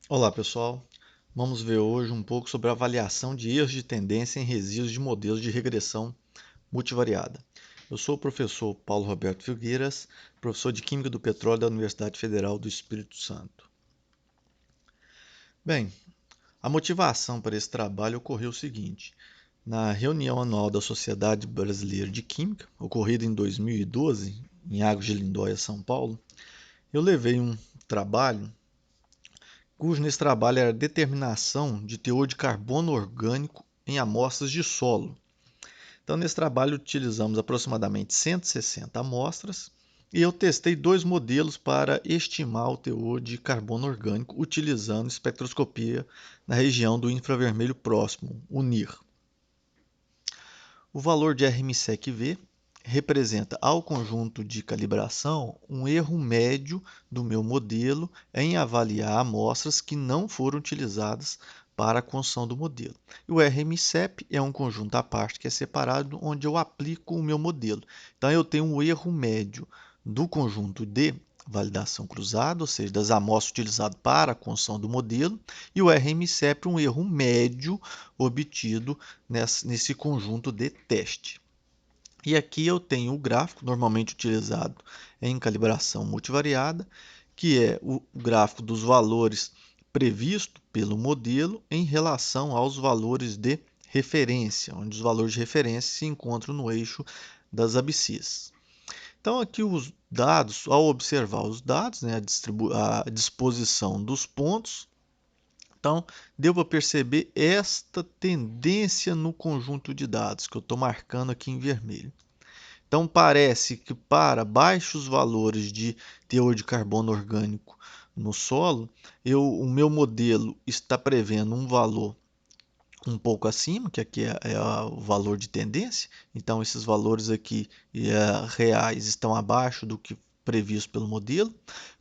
Olá pessoal, vamos ver hoje um pouco sobre a avaliação de erros de tendência em resíduos de modelos de regressão multivariada. Eu sou o professor Paulo Roberto Filgueiras, professor de Química do Petróleo da Universidade Federal do Espírito Santo. Bem, a motivação para esse trabalho ocorreu o seguinte: na reunião anual da Sociedade Brasileira de Química, ocorrida em 2012, em Águas de Lindóia, São Paulo, eu levei um trabalho cujo nesse trabalho era a determinação de teor de carbono orgânico em amostras de solo. Então, nesse trabalho, utilizamos aproximadamente 160 amostras e eu testei dois modelos para estimar o teor de carbono orgânico utilizando espectroscopia na região do infravermelho próximo, o NIR. O valor de RMSEC-V representa ao conjunto de calibração um erro médio do meu modelo em avaliar amostras que não foram utilizadas para a construção do modelo. E o RMSEP é um conjunto à parte que é separado, onde eu aplico o meu modelo. Então, eu tenho um erro médio do conjunto de validação cruzada, ou seja, das amostras utilizadas para a construção do modelo, e o RMSEP, um erro médio obtido nesse conjunto de teste. E aqui eu tenho o gráfico normalmente utilizado em calibração multivariada, que é o gráfico dos valores previsto pelo modelo em relação aos valores de referência, onde os valores de referência se encontram no eixo das abscissas. Então, aqui os dados, ao observar os dados, né, a disposição dos pontos, então, deu para perceber esta tendência no conjunto de dados que eu estou marcando aqui em vermelho. Então, parece que para baixos valores de teor de carbono orgânico no solo, o meu modelo está prevendo um valor um pouco acima, que aqui é o valor de tendência. Então, esses valores aqui reais estão abaixo do que previsto pelo modelo.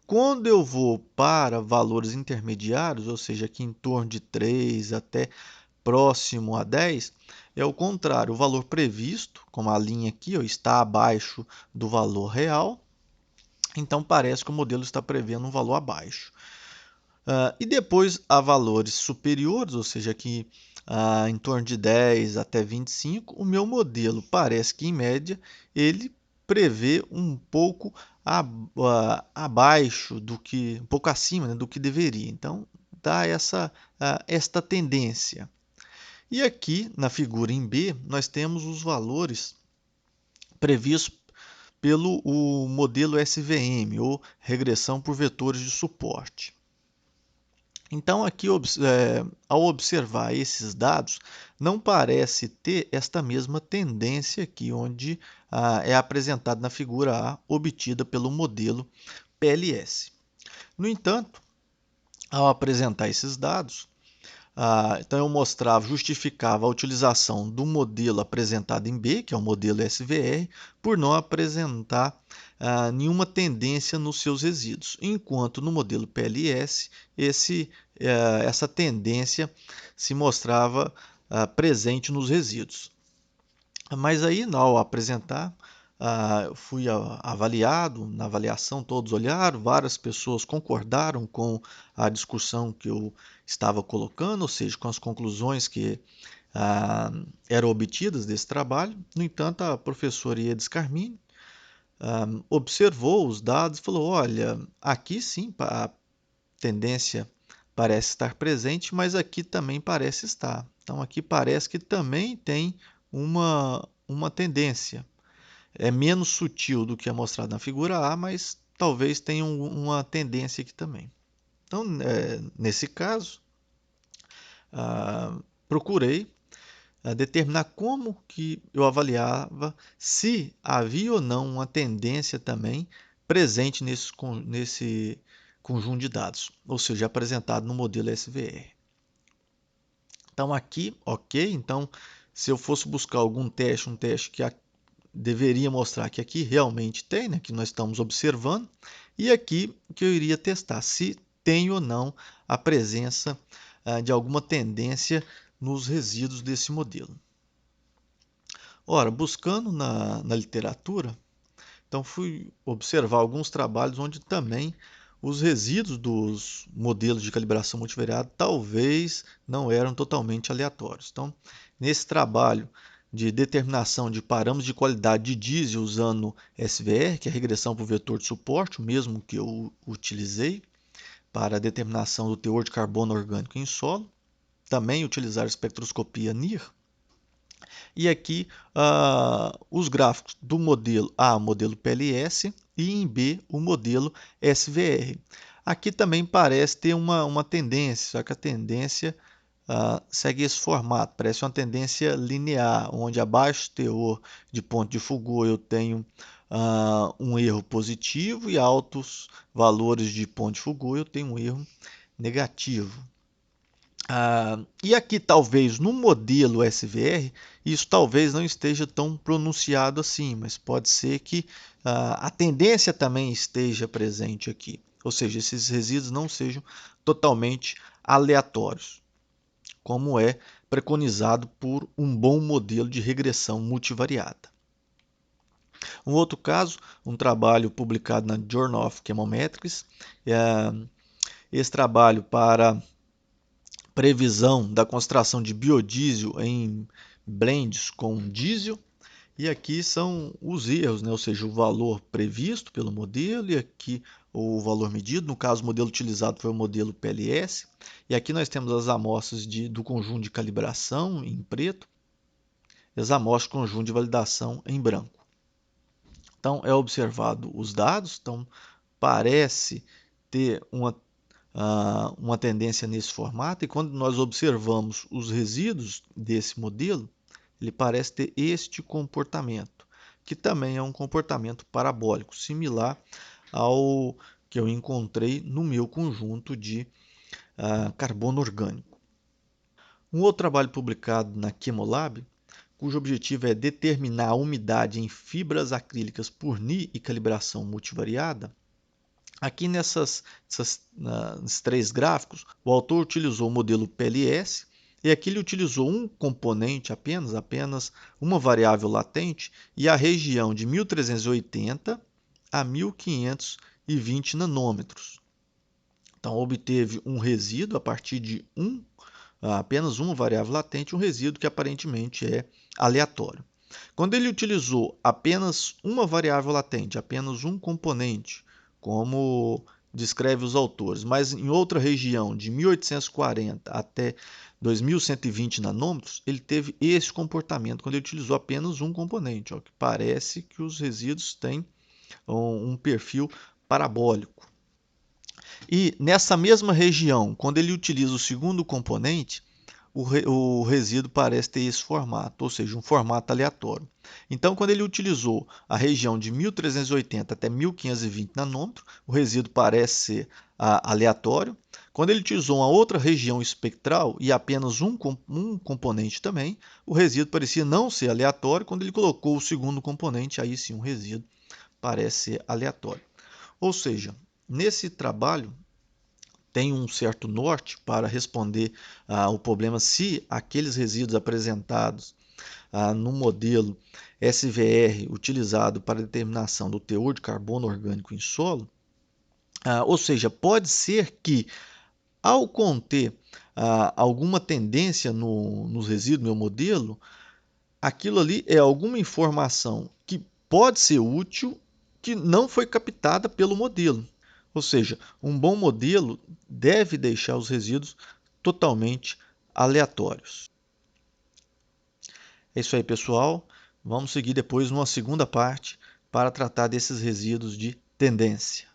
Quando eu vou para valores intermediários, ou seja, aqui em torno de 3 até próximo a 10, é o contrário. O valor previsto, como a linha aqui, ó, está abaixo do valor real. Então, parece que o modelo está prevendo um valor abaixo. E depois a valores superiores, ou seja, aqui em torno de 10 até 25, o meu modelo parece que, em média, ele prevê um pouco abaixo do que, um pouco acima, né, do que deveria. Então, dá esta tendência. E aqui, na figura em B, nós temos os valores previstos pelo o modelo SVM, ou regressão por vetores de suporte. Então, aqui, ao observar esses dados, não parece ter esta mesma tendência aqui, onde é apresentado na figura A, obtida pelo modelo PLS. No entanto, ao apresentar esses dados, então eu mostrava, justificava a utilização do modelo apresentado em B, que é o modelo SVR, por não apresentar nenhuma tendência nos seus resíduos, enquanto no modelo PLS essa tendência se mostrava presente nos resíduos. Mas aí, ao apresentar, eu fui avaliado, na avaliação todos olharam, várias pessoas concordaram com a discussão que eu estava colocando, ou seja, com as conclusões que eram obtidas desse trabalho. No entanto, a professora Iedes Carmine observou os dados e falou: olha, aqui sim a tendência parece estar presente, mas aqui também parece estar. Então, aqui parece que também tem uma tendência. É menos sutil do que é mostrado na figura A, mas talvez tenha uma tendência aqui também. Então, nesse caso, procurei determinar como que eu avaliava se havia ou não uma tendência também presente nesse conjunto de dados, ou seja, apresentado no modelo SVR. Então aqui, ok, então se eu fosse buscar algum teste, um teste que deveria mostrar que aqui realmente tem, né, que nós estamos observando, e aqui que eu iria testar se tem ou não a presença de alguma tendência nos resíduos desse modelo. Ora, buscando na literatura, então fui observar alguns trabalhos onde também os resíduos dos modelos de calibração multivariada talvez não eram totalmente aleatórios. Então, nesse trabalho de determinação de parâmetros de qualidade de diesel usando SVR, que é a regressão por vetor de suporte, o mesmo que eu utilizei para a determinação do teor de carbono orgânico em solo, também utilizar espectroscopia NIR. E aqui os gráficos do modelo A, o modelo PLS, e em B, o modelo SVR. Aqui também parece ter uma tendência, só que a tendência segue esse formato, parece uma tendência linear, onde abaixo do teor de ponto de Foucault eu tenho um erro positivo e altos valores de ponto de Foucault eu tenho um erro negativo. E aqui, talvez, no modelo SVR, isso talvez não esteja tão pronunciado assim, mas pode ser que a tendência também esteja presente aqui. Ou seja, esses resíduos não sejam totalmente aleatórios, como é preconizado por um bom modelo de regressão multivariada. Um outro caso, um trabalho publicado na Journal of Chemometrics, esse trabalho para previsão da concentração de biodiesel em blends com diesel. E aqui são os erros, né? Ou seja, o valor previsto pelo modelo e aqui o valor medido. No caso, o modelo utilizado foi o modelo PLS. E aqui nós temos as amostras do conjunto de calibração em preto e as amostras do conjunto de validação em branco. Então, é observado os dados. Então, parece ter uma tendência nesse formato, e quando nós observamos os resíduos desse modelo, ele parece ter este comportamento, que também é um comportamento parabólico, similar ao que eu encontrei no meu conjunto de carbono orgânico. Um outro trabalho publicado na Chemolab, cujo objetivo é determinar a umidade em fibras acrílicas por Ni e calibração multivariada. Aqui nesses três gráficos, o autor utilizou o modelo PLS e aqui ele utilizou um componente apenas uma variável latente e a região de 1380 a 1520 nanômetros. Então, obteve um resíduo a partir de apenas uma variável latente, um resíduo que aparentemente é aleatório. Quando ele utilizou apenas uma variável latente, apenas um componente, como descreve os autores, mas em outra região, de 1840 até 2120 nanômetros, ele teve esse comportamento quando ele utilizou apenas um componente, que parece que os resíduos têm um perfil parabólico. E nessa mesma região, quando ele utiliza o segundo componente, o resíduo parece ter esse formato, ou seja, um formato aleatório. Então, quando ele utilizou a região de 1380 até 1520 nanômetros, o resíduo parece ser aleatório. Quando ele utilizou uma outra região espectral e apenas um componente também, o resíduo parecia não ser aleatório. Quando ele colocou o segundo componente, aí sim o resíduo parece ser aleatório. Ou seja, nesse trabalho, tem um certo norte para responder ao problema se aqueles resíduos apresentados no modelo SVR utilizado para determinação do teor de carbono orgânico em solo, ou seja, pode ser que ao conter alguma tendência nos resíduos do meu modelo, aquilo ali é alguma informação que pode ser útil que não foi captada pelo modelo. Ou seja, um bom modelo deve deixar os resíduos totalmente aleatórios. É isso aí, pessoal. Vamos seguir depois numa segunda parte para tratar desses resíduos de tendência.